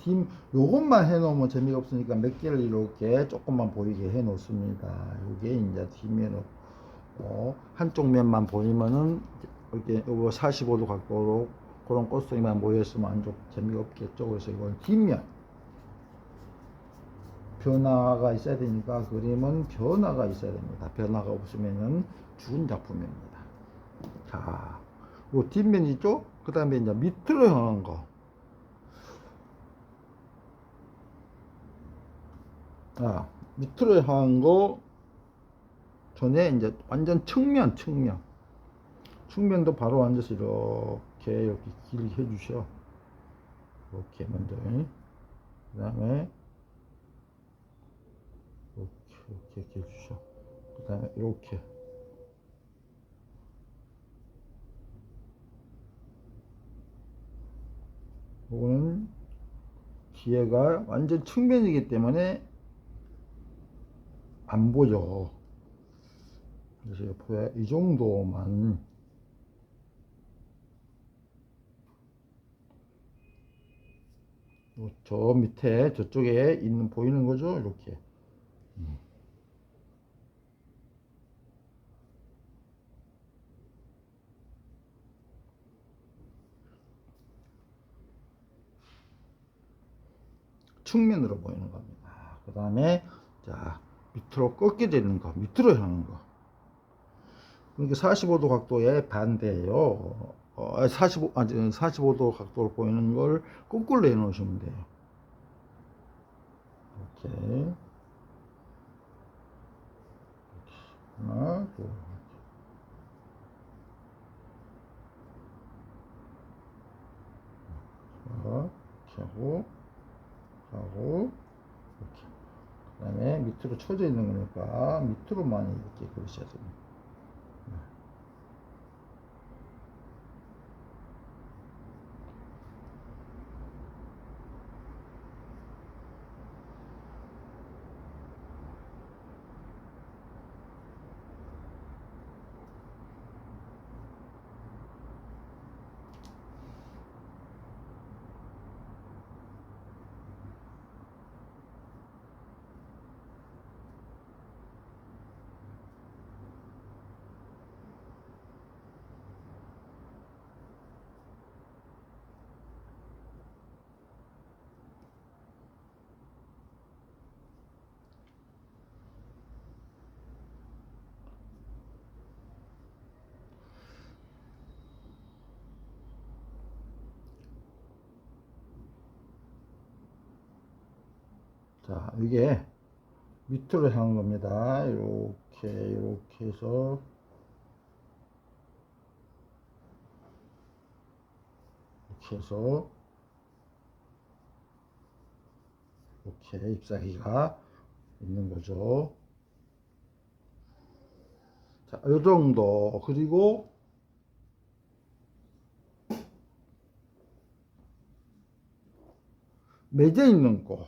요것만 해 놓으면 재미가 없으니까 몇 개를 이렇게 조금만 보이게 해 놓습니다. 요게 이제 뒷면으로 한쪽 면만 보이면은 이렇게 요거 45도 각도로 그런 꽃송이만 모여있으면 안 재미가 없겠죠. 그래서 이건 뒷면. 변화가 있어야 되니까 그림은 변화가 있어야 됩니다. 변화가 없으면은 죽은 작품입니다. 자, 요 뒷면이죠? 그 다음에 이제 밑으로 향한 거. 밑으로 향한 거 전에 이제 완전 측면도 바로 앉아서 이렇게 길게 해주셔. 이렇게 먼저. 그 다음에 이렇게 해주셔. 그 다음에 이렇게. 이거는 뒤에가 완전 측면이기 때문에 안 보여. 그래서 옆에 이 정도만. 저 밑에 저쪽에 있는 보이는 거죠. 이렇게. 측면으로 보이는 겁니다. 그 다음에 자 밑으로 꺾여져 있는 거, 밑으로 향한 거. 그러니까 45도 각도의 반대예요. 45도 각도로 보이는 걸 거꾸로 내놓으시면 돼요. 이렇게. 하나, 둘. 이렇게 하고, 이렇게. 그 다음에 밑으로 쳐져 있는 거니까 밑으로만 이렇게 그리셔야 됩니다. 자, 이게 밑으로 향한 겁니다. 이렇게 해서 이렇게 해서 이렇게 잎사귀가 있는 거죠. 자, 이 정도. 그리고 맺어 있는 거.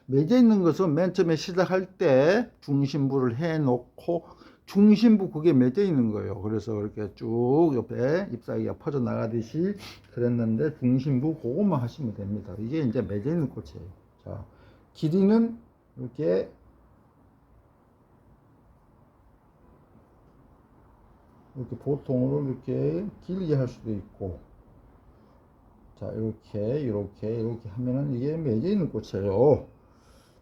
맺어 있는 것은 맨 처음에 시작할 때 중심부를 해 놓고 중심부 그게 맺어 있는 거예요. 그래서 이렇게 쭉 옆에 잎사귀가 퍼져 나가듯이 그랬는데 중심부 그것만 하시면 됩니다. 이게 이제 맺어 있는 꽃이에요. 자, 길이는 이렇게 보통으로 이렇게 길게 할 수도 있고, 자, 이렇게 하면은 이게 맺어 있는 꽃이에요.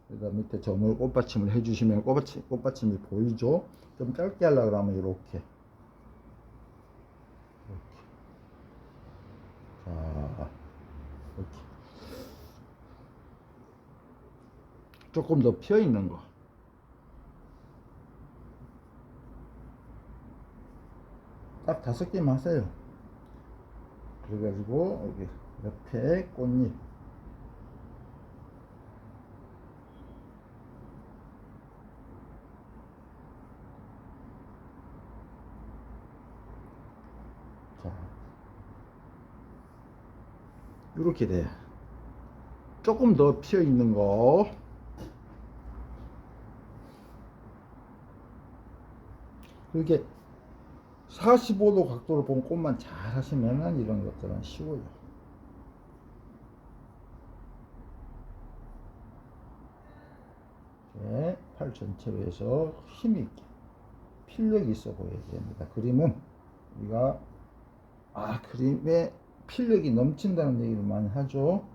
그러다 밑에 점을 꽃받침을 해주시면 꽃받침이 보이죠? 좀 짧게 하려고 그러면 이렇게. 자, 이렇게. 조금 더 피어 있는 거. 딱 5개만 하세요. 그래가지고, 여기 옆에 꽃잎. 자, 이렇게 돼. 조금 더 피어 있는 거. 이렇게 45도 각도로 본 꽃만 잘 하시면은 이런 것들은 쉬워요. 네, 팔 전체로 해서 힘있게 필력이 있어 보여야 됩니다. 그림은 우리가 그림에 필력이 넘친다는 얘기를 많이 하죠.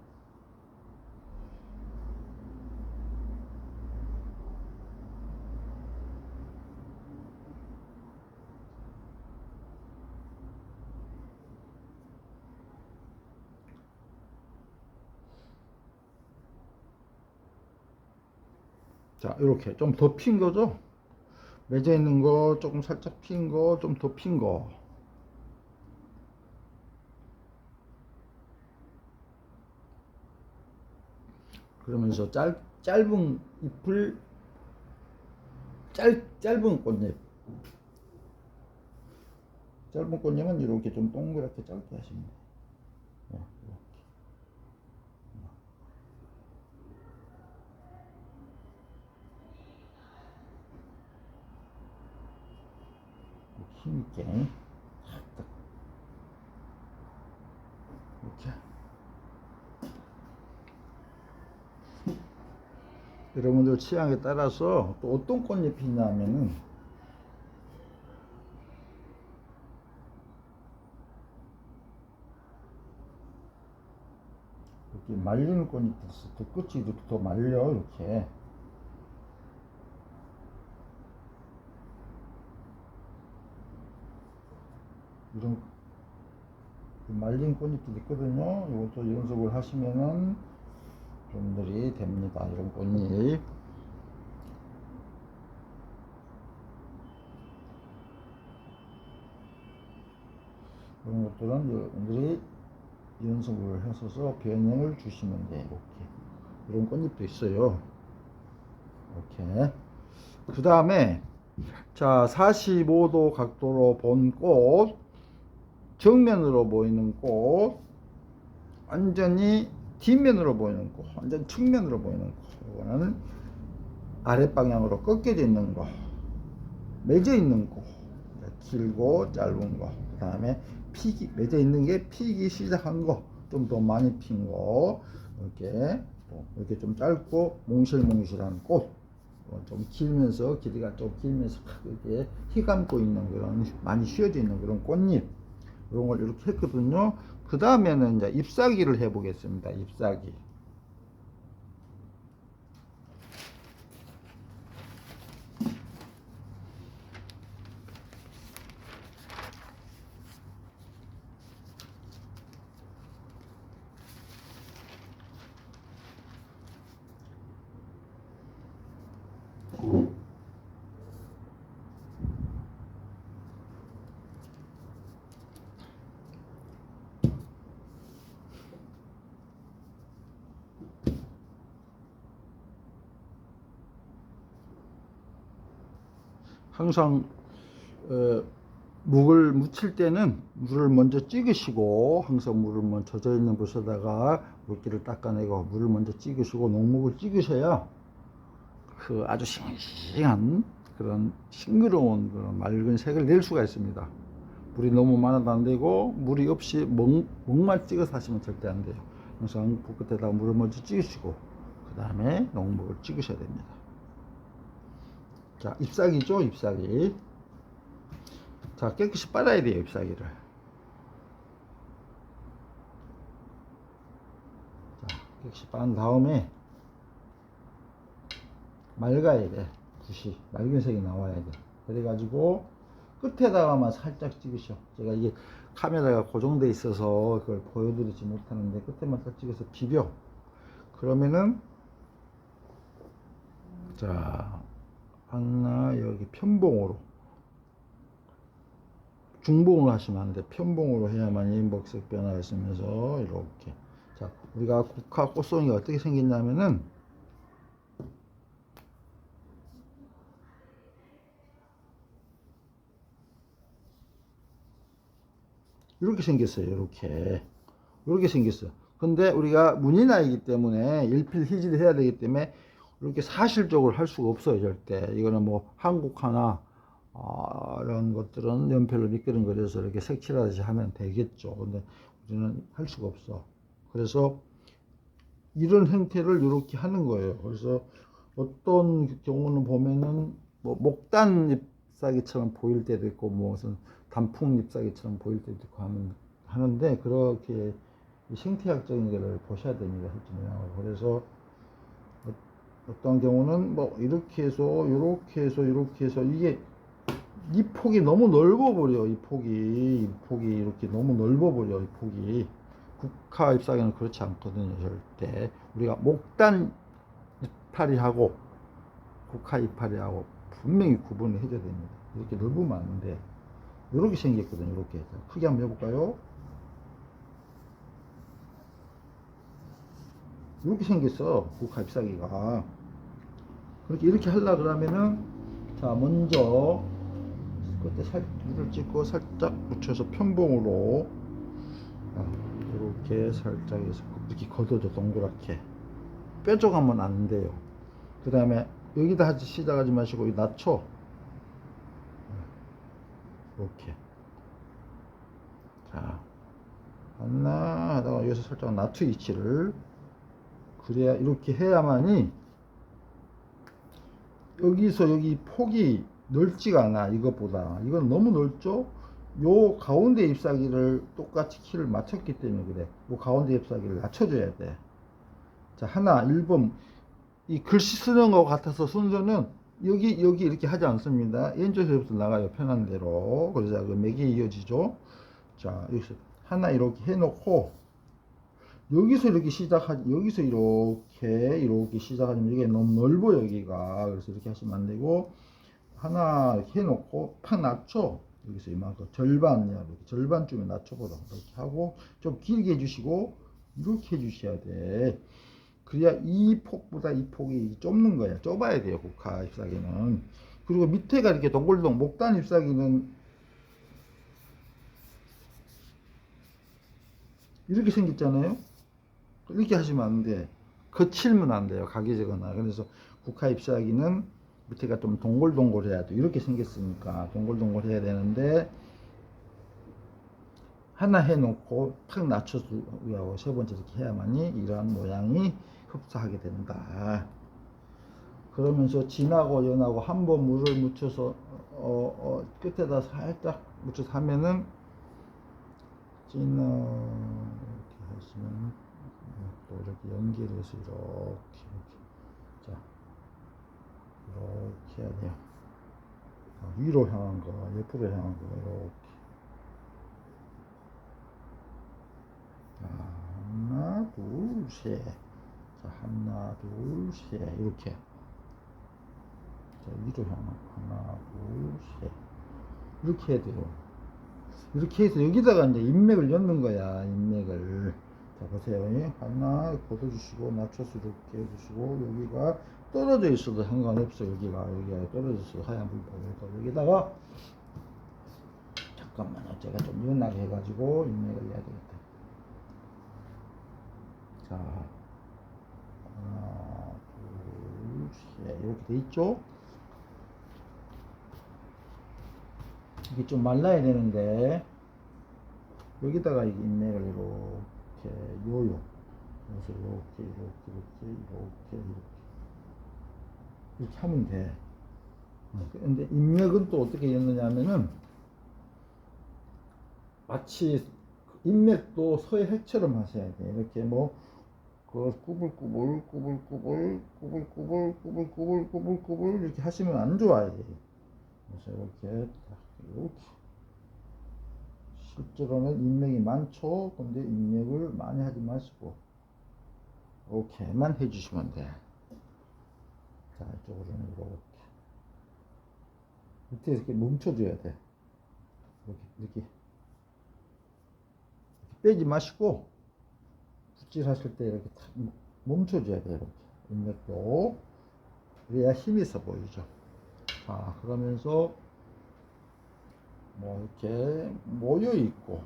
자, 이렇게 좀 더 핀 거죠. 맺어 있는 거 조금 살짝 핀 거, 좀 더 핀 거. 그러면서 짧은 잎을 짧은 꽃잎. 짧은 꽃잎은 이렇게 좀 동그랗게 짧게 하시면 돼요. 힘있게 이렇게. 여러분들 취향에 따라서 또 어떤 꽃잎이 있냐면은 이렇게 말리는 꽃잎도 있어. 그 끝이 이렇게 더 말려 이렇게. 이런 말린 꽃잎도 있거든요. 이것도 연습을 하시면은 여러분들이 됩니다. 이런 꽃잎. 이런 것들은 여러분들이 연습을 하셔서 변형을 주시면 돼요. 이렇게. 이런 꽃잎도 있어요. 이렇게. 그 다음에 자, 45도 각도로 본 꽃, 정면으로 보이는 꽃, 완전히 뒷면으로 보이는 꽃, 완전 측면으로 보이는 꽃. 이거는 아랫방향으로 꺾여져 있는 거, 맺어 있는 꽃, 길고 짧은 거. 그 다음에 피기, 맺어 있는 게 피기 시작한 거, 좀 더 많이 핀 거. 이렇게 좀 짧고 몽실몽실한 꽃, 좀 길면서 길이가 좀 길면서 이렇게 휘감고 있는 그런 많이 휘어져 있는 그런 꽃잎, 이런 걸 이렇게 했거든요. 그 다음에는 이제 잎사귀를 해 보겠습니다. 잎사귀. 항상 묵을 묻힐 때는 물을 먼저 찍으시고, 항상 물을 먼저 젖어 있는 곳에다가 물기를 닦아내고 물을 먼저 찍으시고 농목을 찍으셔야 그 아주 싱싱한 그런 싱그러운 그런 맑은 색을 낼 수가 있습니다. 물이 너무 많아도 안 되고 물이 없이 묵만 찍어서 하시면 절대 안 돼요. 항상 불 끝에다가 물을 먼저 찍으시고 그 다음에 농목을 찍으셔야 됩니다. 자, 잎사귀죠, 잎사귀. 자, 깨끗이 빨아야 돼요, 잎사귀를. 자, 깨끗이 빤 다음에 맑아야 돼. 붓이 맑은 색이 나와야 돼. 그래가지고 끝에다가만 살짝 찍으셔. 제가 이게 카메라가 고정돼 있어서 그걸 보여드리지 못하는데 끝에만 딱 찍어서 비벼. 그러면은 자, 하나 여기 편봉으로, 중봉으로 하시면 안 돼. 편봉으로 해야만이 먹색 변화가 있으면서 이렇게. 자, 우리가 국화 꽃송이가 어떻게 생겼냐면은 이렇게 생겼어요. 이렇게 생겼어요. 근데 우리가 문인아이기 때문에 일필휘지를 해야 되기 때문에 이렇게 사실적으로 할 수가 없어요. 절대. 이거는 뭐 한국화나 이런 것들은 연필로 미끄럼거려서 이렇게 색칠하듯이 하면 되겠죠. 근데 우리는 할 수가 없어. 그래서 이런 형태를 이렇게 하는 거예요. 그래서 어떤 경우는 보면은 뭐 목단 잎사귀처럼 보일 때도 있고 무슨 단풍 잎사귀처럼 보일 때도 있고 하는데 그렇게 생태학적인 것을 보셔야 됩니다. 실제로. 그래서 어떤 경우는 뭐 이렇게 해서 이렇게 해서 이게 이 폭이 너무 넓어버려. 이 폭이 이렇게 너무 넓어버려. 이 폭이. 국화 잎사귀는 그렇지 않거든요. 절대. 우리가 목단 이파리하고 국화 이파리하고 분명히 구분을 해줘야 됩니다. 이렇게 넓으면 안 돼. 이렇게 생겼거든요. 이렇게. 크게 한번 해볼까요? 이렇게 생겼어. 국화 잎사귀가. 이렇게 하려고 그러면은, 자, 먼저 그때 물을 찍고 살짝 묻혀서 편봉으로 이렇게 살짝 해서 이렇게 걷어줘. 동그랗게 뾰족하면 안 돼요. 그 다음에 여기다 시작하지 마시고 낮춰. 이렇게. 자, 하나 하다가 여기서 살짝 낮춰 위치를. 그래야 이렇게 해야만이 여기서 여기 폭이 넓지가 않아. 이것보다 이건 너무 넓죠. 요 가운데 잎사귀를 똑같이 키를 맞췄기 때문에 그래. 요 가운데 잎사귀를 낮춰줘야 돼. 자, 하나 1번 이 글씨 쓰는 것 같아서 순서는 여기 이렇게 하지 않습니다. 왼쪽에서부터 나가요. 편한 대로. 그래서 그 맥이 이어지죠. 자, 여기서 하나 이렇게 해놓고 여기서 이렇게 시작하지. 여기서 이렇게 시작하면 이게 너무 넓어 여기가. 그래서 이렇게 하시면 안 되고 하나 이렇게 해놓고 팍 낮춰. 여기서 이만큼 절반이야. 절반쯤에 낮춰보라. 이렇게 하고 좀 길게 해주시고 이렇게 해주셔야 돼. 그래야 이 폭보다 이 폭이 좁는 거야. 좁아야 돼요. 국화 잎사귀는. 그리고 밑에가 이렇게 동글동 목단 잎사귀는 이렇게 생겼잖아요. 이렇게 하시면 안 돼. 거칠면 안 돼요. 각이지거나. 그래서 국화 잎사귀는 밑에가 좀 동글동글해야 돼. 이렇게 생겼으니까 동글동글 해야 되는데 하나 해놓고 팍 낮춰주고 세 번째 이렇게 해야만이 이러한 모양이 흡사하게 된다. 그러면서 진하고 연하고 한번 물을 묻혀서 끝에다 살짝 묻혀서 하면은 진하 이렇게 하시면 또 이렇게 연결해서 이렇게 자 이렇게 해야 돼요. 위로 향한 거, 옆으로 향한 거 이렇게. 자, 하나, 둘, 셋. 자, 하나, 둘, 셋. 이렇게. 위로 향하고 하나, 둘, 셋. 이렇게 해야 돼요. 이렇게 해서 여기다가 이제 인맥을 엮는 거야, 인맥을. 자, 보세요. 하나 걷어주시고, 낮춰서 이렇게 해주시고, 여기가 떨어져 있어도 상관없어, 여기가 떨어져 있어도 하얀 불법에서. 여기다가, 잠깐만요. 제가 좀 연하게 해가지고, 인맥을 해야 되겠다. 자, 하나, 둘, 셋. 이렇게 돼 있죠? 이게 좀 말라야 되는데, 여기다가 이게 인맥을 이렇게, 요요. 그래서 이렇게 하면 돼. 근데 인맥은 또 어떻게 했느냐 하면은, 마치 인맥도 서해처럼 하셔야 돼. 이렇게 뭐, 꾸불꾸불 이렇게 하시면 안 좋아요. 그래서 이렇게 실제로는 인맥이 많죠. 근데 인맥을 많이 하지 마시고 이렇게만 해주시면 돼. 자, 이쪽으로는 이렇게 밑에 이렇게 멈춰줘야 돼. 이렇게 빼지 마시고 붓질하실 때 이렇게 탁 멈춰줘야 돼요. 이렇게 인맥도 그래야 힘이 있어 보이죠. 자, 그러면서 뭐 이렇게 모여 있고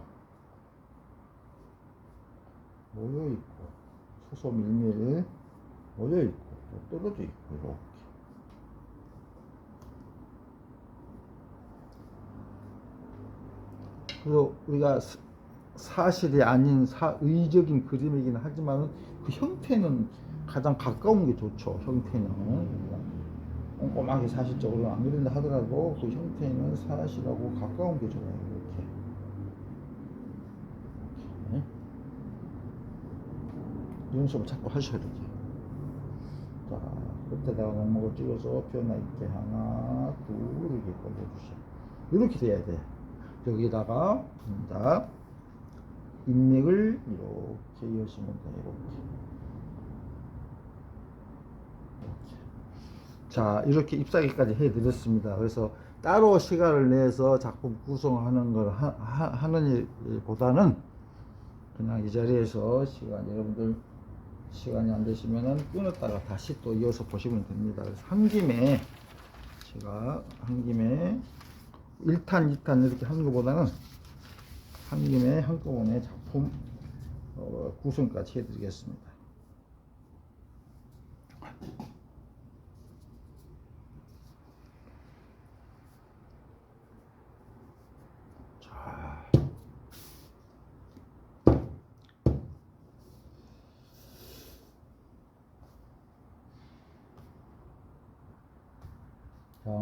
소소밀밀 모여 있고 또 떨어져 있고 이렇게. 그리고 우리가 사실이 아닌 의적인 그림이긴 하지만 그 형태는 가장 가까운 게 좋죠. 형태는 꼼꼼하게 사실적으로 안 그린다 하더라도 그 형태는 사실하고 가까운 게 좋아요. 이렇게. 연습을 자꾸 하셔야 되죠. 자, 끝에다가 농목을 찍어서 변화 있게 하나, 둘 이렇게 꽂아주세요. 이렇게 돼야 돼. 여기다가 자, 인맥을 이렇게 여시면 돼요. 이렇게. 자, 이렇게 잎사귀까지 해드렸습니다. 그래서 따로 시간을 내서 작품 구성하는 걸 하는 일보다는 그냥 이 자리에서 여러분들 시간이 안 되시면은 끊었다가 다시 또 이어서 보시면 됩니다. 그래서 한 김에 제가 한 김에 1탄, 2탄 이렇게 하는 것보다는 한 김에 한꺼번에 작품 구성까지 해드리겠습니다. 자,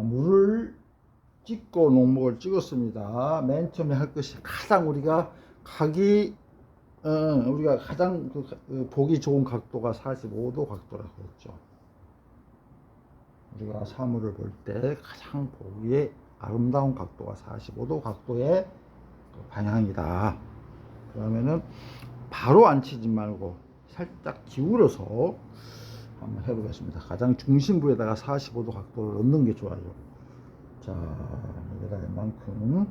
물을 찍고 농목을 찍었습니다. 맨 처음에 할 것이 가장 우리가 우리가 가장 보기 좋은 각도가 45도 각도라고 했죠. 우리가 사물을 볼 때 가장 보기에 아름다운 각도가 45도 각도의 방향이다. 그러면은 바로 앉히지 말고 살짝 기울여서 한번 해보겠습니다. 가장 중심부에다가 45도 각도를 넣는 게 좋아요. 자, 여기다 이만큼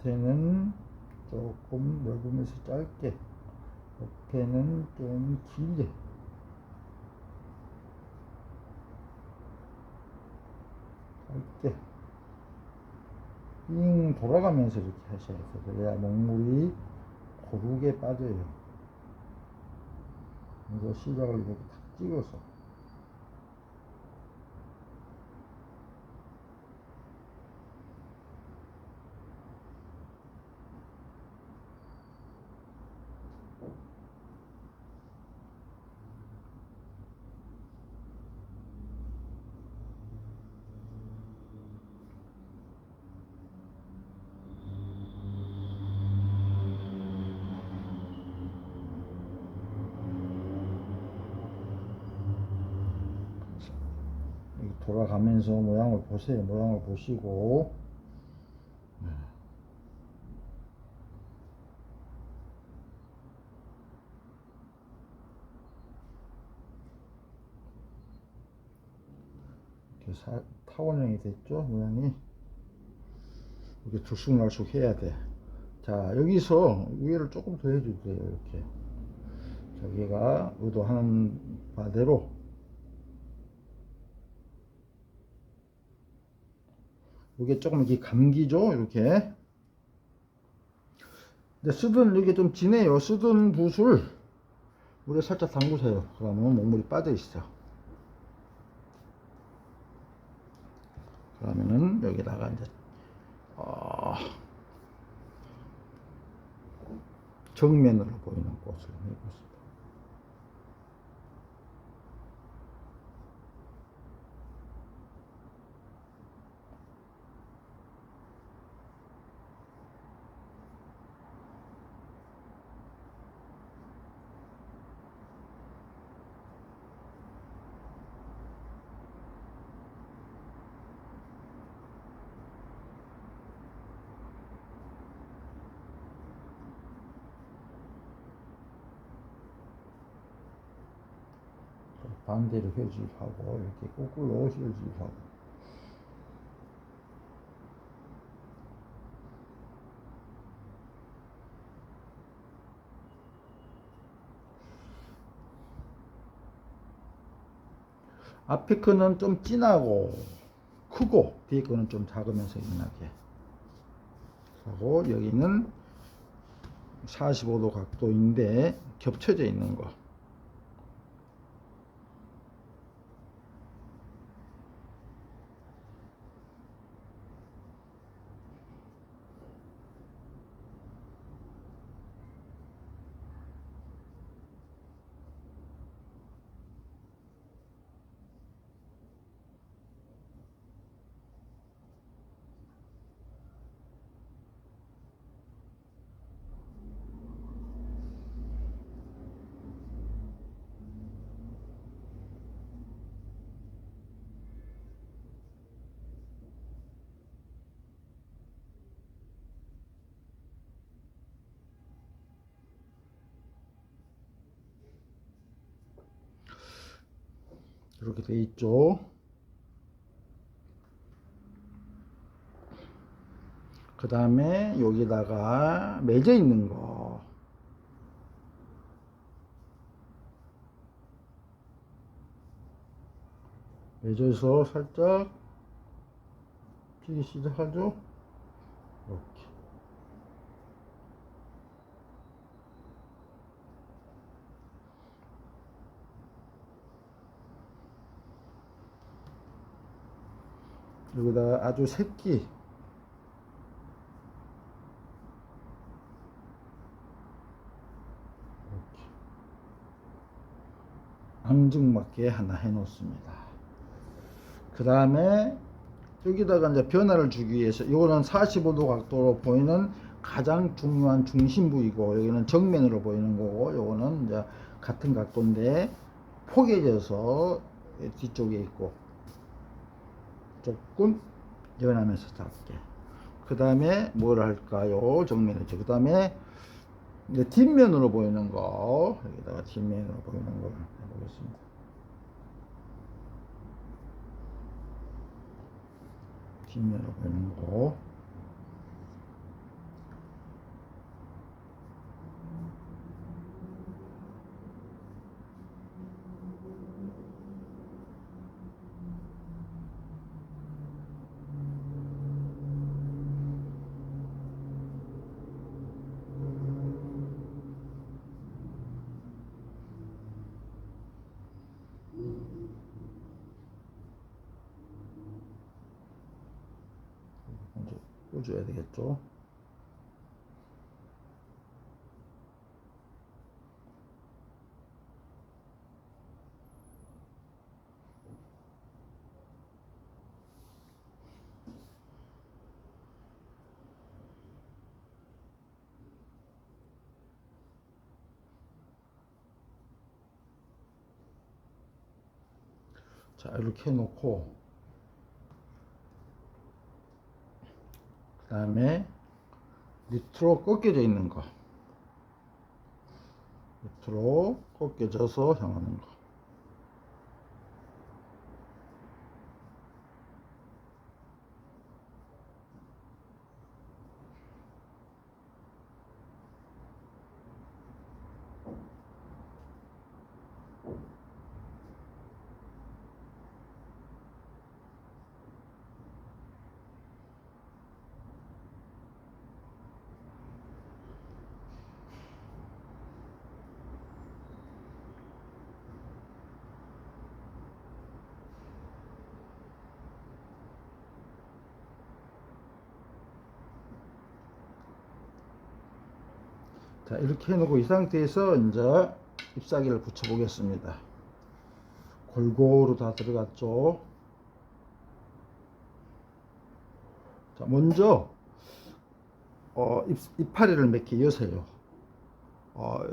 밑에는 조금 넓으면서 짧게, 옆에는 좀 길게, 짧게 삥 돌아가면서 이렇게 하셔야 돼요. 그래야 먹물이 고르게 빠져요. 그래서 시작을 이렇게 탁 찍어서 돌아가면서 모양을 보세요. 모양을 보시고 이렇게 타원형이 됐죠. 모양이 이렇게 들쑥날쑥 해야 돼. 자, 여기서 위에를 조금 더 해주세요. 이렇게 자기가 의도하는 바대로. 이게 조금 이렇게 감기죠. 이렇게. 근데 쓰던 이게 좀 진해요. 쓰던 붓을 물에 살짝 담그세요. 그러면 먹물이 빠져 있어. 그러면은 여기다가 이제 정면으로 보이는 꽃을 해보세요. 반대로 휴지하고 이렇게 거꾸로 휴지하고. 앞에 거는 좀 진하고 크고 뒤에 거는 좀 작으면서 연하게 하고, 여기는 45도 각도인데 겹쳐져 있는 거. 이렇게 돼 있죠. 그 다음에 여기다가 맺어 있는 거, 맺어서 살짝 피기 시작하죠. 이렇게. 여기다가 아주 새끼 앙증맞게 하나 해 놓습니다. 그 다음에 여기다가 이제 변화를 주기 위해서, 이거는 45도 각도로 보이는 가장 중요한 중심 부위고, 여기는 정면으로 보이는 거고, 요거는 이제 같은 각도인데 포개져서 뒤쪽에 있고 조금 연하면서 작게. 그 다음에 뭘 할까요? 정면이죠. 그 다음에 뒷면으로 보이는 거, 여기다가 뒷면으로 보이는 거 해보겠습니다. 뒷면으로 보이는 거. 먼저 꽂아야 되겠죠. 자, 이렇게 해놓고 다음에 밑으로 꺾여져 있는 거, 밑으로 꺾여져서 향하는 거. 자, 이렇게 해놓고 이 상태에서 이제 잎사귀를 붙여 보겠습니다. 골고루 다 들어갔죠. 자, 먼저 이파리를 몇 개 여세요.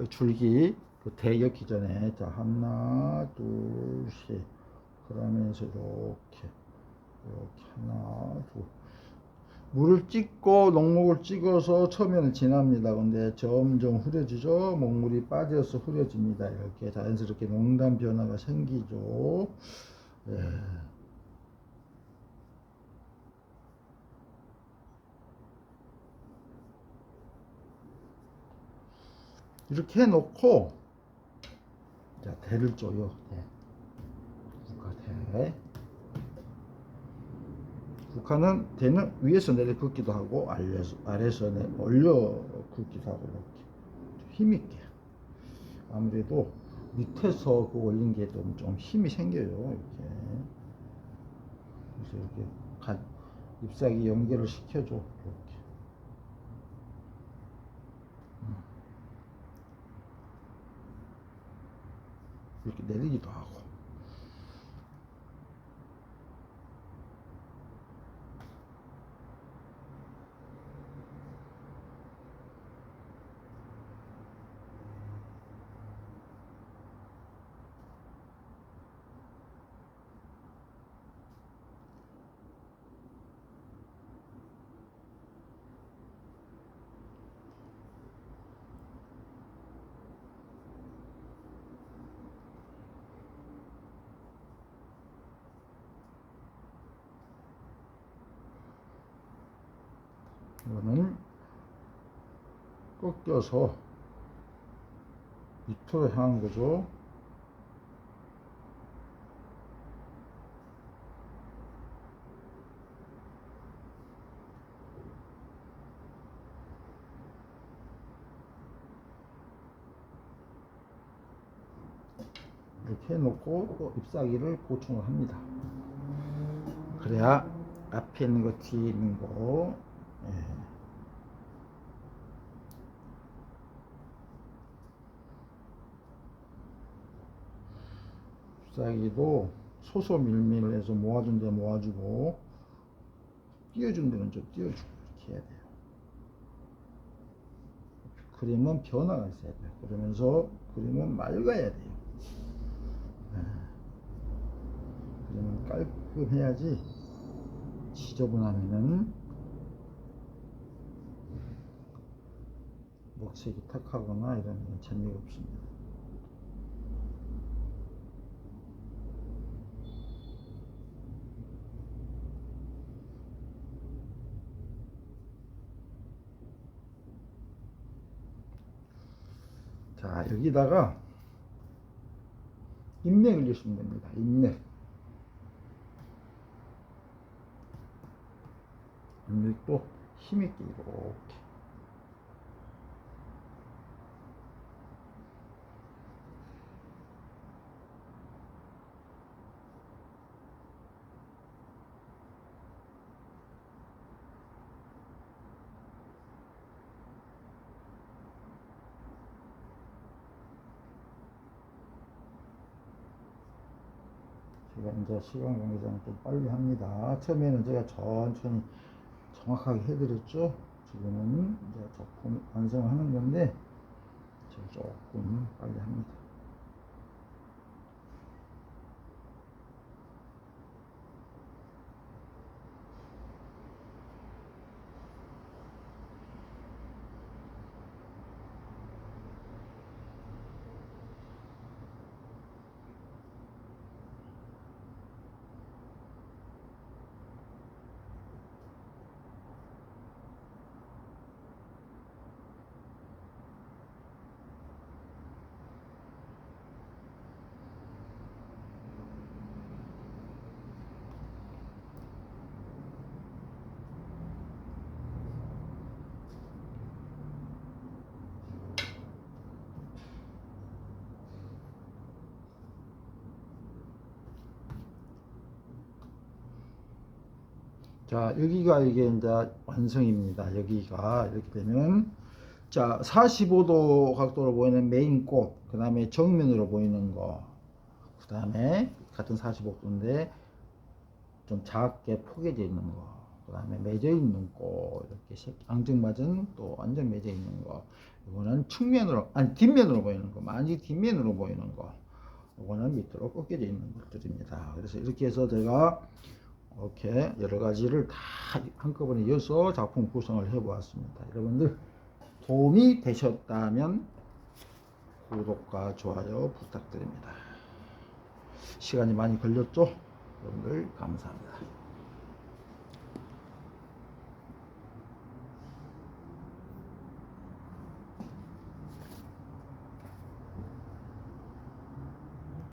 줄기 대 엮기 전에. 자, 하나 둘 셋, 그러면서 이렇게 하나 둘, 물을 찍고 녹목을 찍어서 처음에는 진합니다. 근데 점점 흐려지죠. 먹물이 빠져서 흐려집니다. 이렇게 자연스럽게 농단 변화가 생기죠. 예. 이렇게 해놓고, 자, 대를 쪼요. 대. 국화는 대는 위에서 내려 긋기도 하고 아래에서 올려 긋기도 하고, 이렇게 힘있게. 아무래도 밑에서 그 올린 게 좀 힘이 생겨요. 이렇게. 그래서 이렇게 잎사귀 연결을 시켜줘. 이렇게. 이렇게 내리기도 하고. 이거는 꺾여서 밑으로 향한 거죠. 이렇게 해놓고 또 잎사귀를 보충을 합니다. 그래야 앞에 있는 거 뒤에 있는 거, 예. 잎사귀도 소소밀밀해서 모아준 데 모아주고, 띄워준 데는 좀 띄워주고, 이렇게 해야 돼요. 그림은 변화가 있어야 돼요. 그러면서 그림은 맑아야 돼요. 그림은 깔끔해야지 지저분하면은 먹색이 탁하거나 이러면 재미가 없습니다. 자, 여기다가 인맥을 주시면 됩니다. 인맥도 힘있게 이렇게. 제가 이제 시간 관계상 좀 빨리 합니다. 처음에는 제가 천천히 정확하게 해드렸죠. 지금은 이제 조금 완성하는 건데 제가 조금 빨리 합니다. 자, 여기가 이게 이제 완성입니다. 여기가 이렇게 되면, 자, 45도 각도로 보이는 메인 꽃, 그 다음에 정면으로 보이는 거, 그 다음에 같은 45도인데 좀 작게 포개져 있는 거, 그 다음에 맺어 있는 꽃, 이렇게 앙증맞은 또 완전 맺어 있는 거, 이거는 측면으로, 아니 뒷면으로 보이는 거, 많이 뒷면으로 보이는 거, 이거는 밑으로 꺾여져 있는 것들입니다. 그래서 이렇게 해서 제가 이렇게 여러 가지를 다 한꺼번에 이어서 작품 구성을 해 보았습니다. 여러분들 도움이 되셨다면 구독과 좋아요 부탁드립니다. 시간이 많이 걸렸죠? 여러분들 감사합니다.